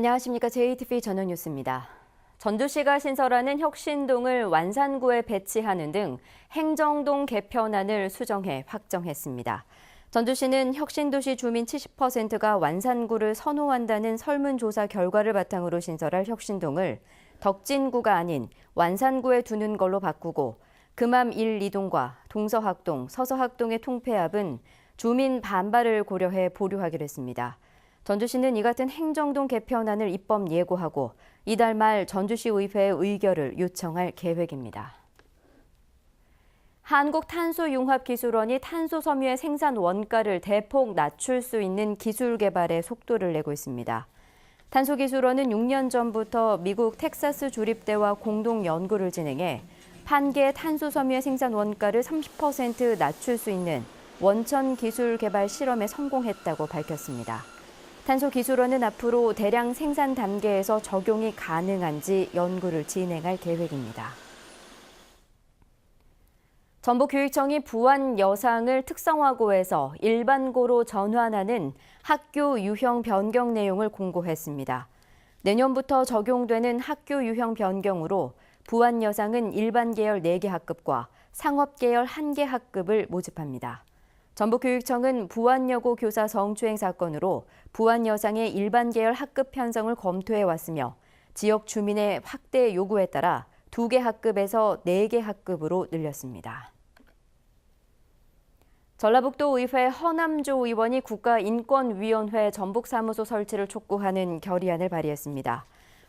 안녕하십니까. JTV 전원 뉴스입니다. 전주시가 신설하는 혁신동을 완산구에 배치하는 등 행정동 개편안을 수정해 확정했습니다. 전주시는 혁신도시 주민 70%가 완산구를 선호한다는 설문조사 결과를 바탕으로 신설할 혁신동을 덕진구가 아닌 완산구에 두는 걸로 바꾸고 금암 1, 2동과 동서학동, 서서학동의 통폐합은 주민 반발을 고려해 보류하기로 했습니다. 전주시는 이 같은 행정동 개편안을 입법 예고하고 이달 말 전주시 의회에 의결을 요청할 계획입니다. 한국탄소융합기술원이 탄소 섬유의 생산 원가를 대폭 낮출 수 있는 기술 개발에 속도를 내고 있습니다. 탄소기술원은 6년 전부터 미국 텍사스 조립대와 공동 연구를 진행해 판계 탄소 섬유의 생산 원가를 30% 낮출 수 있는 원천 기술 개발 실험에 성공했다고 밝혔습니다. 탄소기술원은 앞으로 대량 생산 단계에서 적용이 가능한지 연구를 진행할 계획입니다. 전북교육청이 부안여상을 특성화고에서 일반고로 전환하는 학교 유형 변경 내용을 공고했습니다. 내년부터 적용되는 학교 유형 변경으로 부안여상은 일반 계열 4개 학급과 상업 계열 1개 학급을 모집합니다. 전북교육청은 부안여고 교사 성추행 사건으로 부안여상의 일반 계열 학급 편성을 검토해 왔으며 지역 주민의 확대 요구에 따라 2개 학급에서 4개 학급으로 늘렸습니다. 전라북도 의회 허남조 의원이 국가인권위원회 전북사무소 설치를 촉구하는 결의안을 발의했습니다.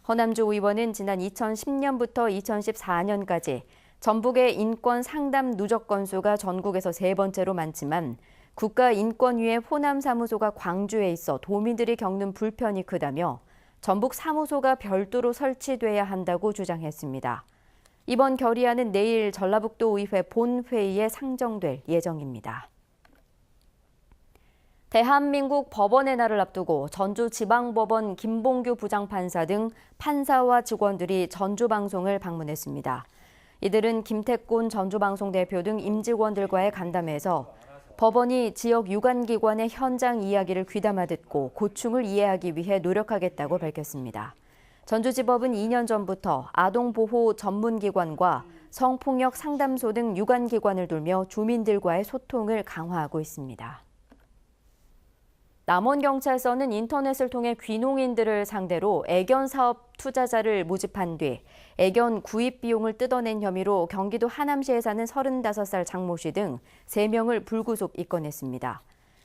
허남조 의원은 지난 2010년부터 2014년까지 전북의 인권 상담 누적 건수가 전국에서 3번째로 많지만 국가인권위의 호남사무소가 광주에 있어 도민들이 겪는 불편이 크다며 전북 사무소가 별도로 설치돼야 한다고 주장했습니다. 이번 결의안은 내일 전라북도 의회 본회의에 상정될 예정입니다. 대한민국 법원의 날을 앞두고 전주지방법원 김봉규 부장판사 등 판사와 직원들이 전주방송을 방문했습니다. 이들은 김태곤 전주방송 대표 등 임직원들과의 간담회에서 법원이 지역 유관기관의 현장 이야기를 귀담아 듣고 고충을 이해하기 위해 노력하겠다고 밝혔습니다. 전주지법은 2년 전부터 아동보호 전문기관과 성폭력 상담소 등 유관기관을 돌며 주민들과의 소통을 강화하고 있습니다. 남원경찰서는 인터넷을 통해 귀농인들을 상대로 애견 사업 투자자를 모집한 뒤 애견 구입 비용을 뜯어낸 혐의로 경기도 하남시에 사는 35살 장모 씨 등 3명을 불구속 입건했습니다.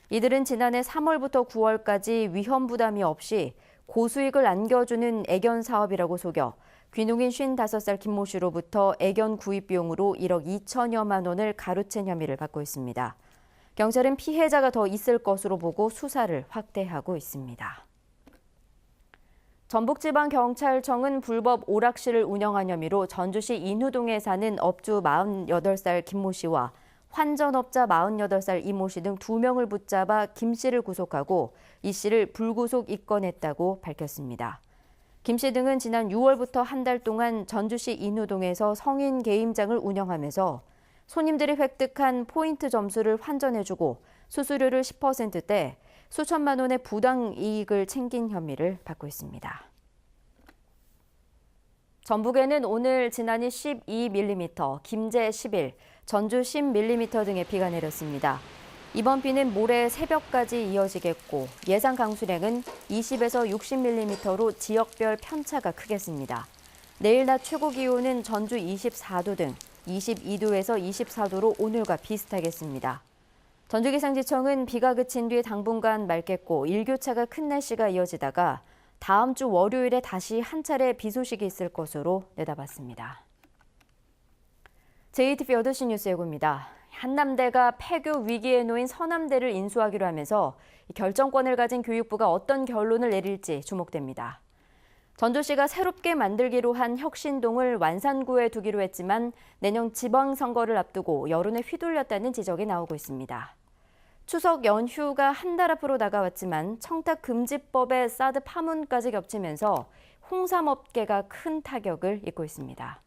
이들은 지난해 3월부터 9월까지 위험 부담이 없이 고수익을 안겨주는 애견 사업이라고 속여 귀농인 55살 김모 씨로부터 애견 구입 비용으로 1억 2천여만 원을 가로챈 혐의를 받고 있습니다. 경찰은 피해자가 더 있을 것으로 보고 수사를 확대하고 있습니다. 전북지방경찰청은 불법 오락실을 운영한 혐의로 전주시 인후동에 사는 업주 48살 김모 씨와 환전업자 48살 이모 씨 등 2명을 붙잡아 김 씨를 구속하고 이 씨를 불구속 입건했다고 밝혔습니다. 김 씨 등은 지난 6월부터 한 달 동안 전주시 인후동에서 성인 게임장을 운영하면서 손님들이 획득한 포인트 점수를 환전해주고 수수료를 10%대 수천만 원의 부당 이익을 챙긴 혐의를 받고 있습니다. 전북에는 오늘 지난이 12mm, 김제 10일, 전주 10mm 등의 비가 내렸습니다. 이번 비는 모레 새벽까지 이어지겠고 예상 강수량은 20에서 60mm로 지역별 편차가 크겠습니다. 내일 낮 최고 기온은 전주 24도 등 22도에서 24도로 오늘과 비슷하겠습니다. 전주기상지청은 비가 그친 뒤 당분간 맑겠고 일교차가 큰 날씨가 이어지다가 다음 주 월요일에 다시 한 차례 비 소식이 있을 것으로 내다봤습니다. JTV 8시 뉴스 예고입니다. 한남대가 폐교 위기에 놓인 서남대를 인수하기로 하면서 결정권을 가진 교육부가 어떤 결론을 내릴지 주목됩니다. 전주시가 새롭게 만들기로 한 혁신동을 완산구에 두기로 했지만 내년 지방선거를 앞두고 여론에 휘둘렸다는 지적이 나오고 있습니다. 추석 연휴가 한 달 앞으로 다가왔지만 청탁금지법의 사드 파문까지 겹치면서 홍삼업계가 큰 타격을 입고 있습니다.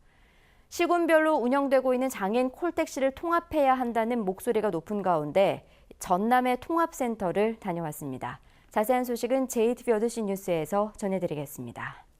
시군별로 운영되고 있는 장애인 콜택시를 통합해야 한다는 목소리가 높은 가운데 전남의 통합센터를 다녀왔습니다. 자세한 소식은 JTBC 뉴스에서 전해드리겠습니다.